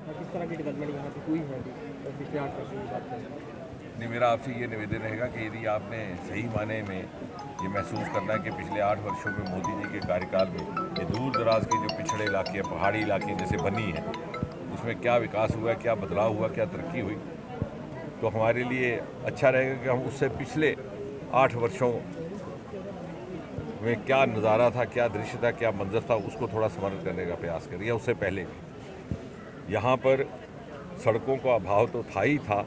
किस तरह की डेवलपमेंट यहाँ पे हुई है पिछले 8 वर्षों की बात करें? नहीं, मेरा आपसे ये निवेदन रहेगा कि यदि आपने सही माने में ये महसूस करना है कि पिछले 8 वर्षों में मोदी जी के कार्यकाल में ये दूर दराज के जो पिछड़े इलाके पहाड़ी इलाके जैसे बनी है उसमें क्या विकास हुआ, क्या बदलाव हुआ, क्या तरक्की हुई, तो हमारे लिए अच्छा रहेगा कि हम उससे पिछले 8 वर्षों में क्या नज़ारा था, क्या दृश्य था, क्या मंजर था, उसको थोड़ा स्मरण करने का प्रयास करें। या उससे पहले भी यहाँ पर सड़कों का अभाव तो था ही था,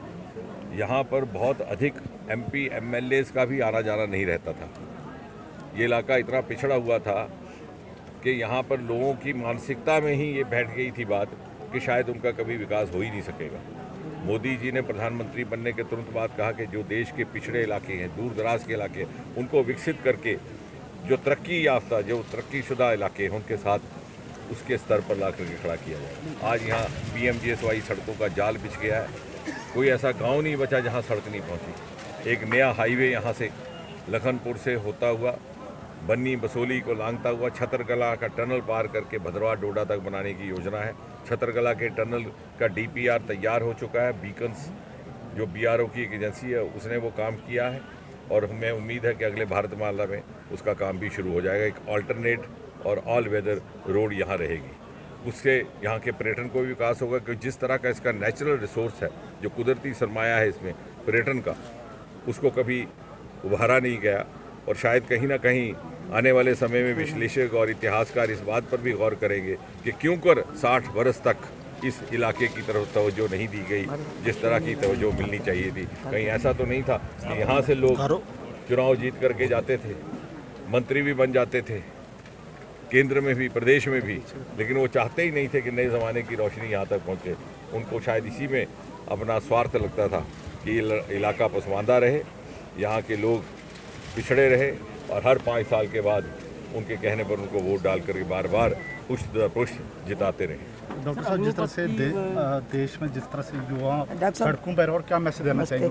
यहाँ पर बहुत अधिक MP MLAs का भी आना जाना नहीं रहता था। ये इलाका इतना पिछड़ा हुआ था कि यहाँ पर लोगों की मानसिकता में ही ये बैठ गई थी बात कि शायद उनका कभी विकास हो ही नहीं सकेगा। मोदी जी ने प्रधानमंत्री बनने के तुरंत बाद कहा कि जो देश के पिछड़े इलाके हैं, दूर दराज के इलाके, उनको विकसित करके जो तरक्की याफ्ता, जो तरक्कीशुदा इलाके हैं उनके साथ उसके स्तर पर ला करके खड़ा किया जाए। आज यहाँ PMGSY सड़कों का जाल बिछ गया है, कोई ऐसा गांव नहीं बचा जहाँ सड़क नहीं पहुँची। एक नया हाईवे यहाँ से लखनपुर से होता हुआ बन्नी बसोली को लांघता हुआ छतरगला का टनल पार करके भद्रवाह डोडा तक बनाने की योजना है। छतरगला के टनल का DPR तैयार हो चुका है। बीकन्स जो BRO की एक एजेंसी है उसने वो काम किया है और हमें उम्मीद है कि अगले भारतमाला में उसका काम भी शुरू हो जाएगा। एक अल्टरनेट और ऑल वेदर रोड यहाँ रहेगी, उससे यहाँ के पर्यटन को भी विकास होगा, क्योंकि जिस तरह का इसका नेचुरल रिसोर्स है, जो कुदरती सरमाया है इसमें पर्यटन का, उसको कभी उभारा नहीं गया। और शायद कहीं ना कहीं आने वाले समय में विश्लेषक और इतिहासकार इस बात पर भी गौर करेंगे कि क्यों कर 60 वर्ष तक इस इलाके की तरफ तवज्जो नहीं दी गई जिस तरह की तवज्जो मिलनी चाहिए थी। कहीं ऐसा तो नहीं था कि यहाँ से लोग चुनाव जीत करके जाते थे, मंत्री भी बन जाते थे, केंद्र में भी प्रदेश में भी, लेकिन वो चाहते ही नहीं थे कि नए ज़माने की रोशनी यहाँ तक पहुँचे। उनको शायद इसी में अपना स्वार्थ लगता था कि ये इलाका पसमानदा रहे, यहाँ के लोग पिछड़े रहे और हर 5 साल के बाद उनके कहने पर उनको वोट डाल करके बार बार पुष्ट दर पुष्ट जिताते रहे। डॉक्टर साहब, जिस तरह से देश में जिस तरह से युवा सड़कों पर, और क्या मैसेज देना चाहिए?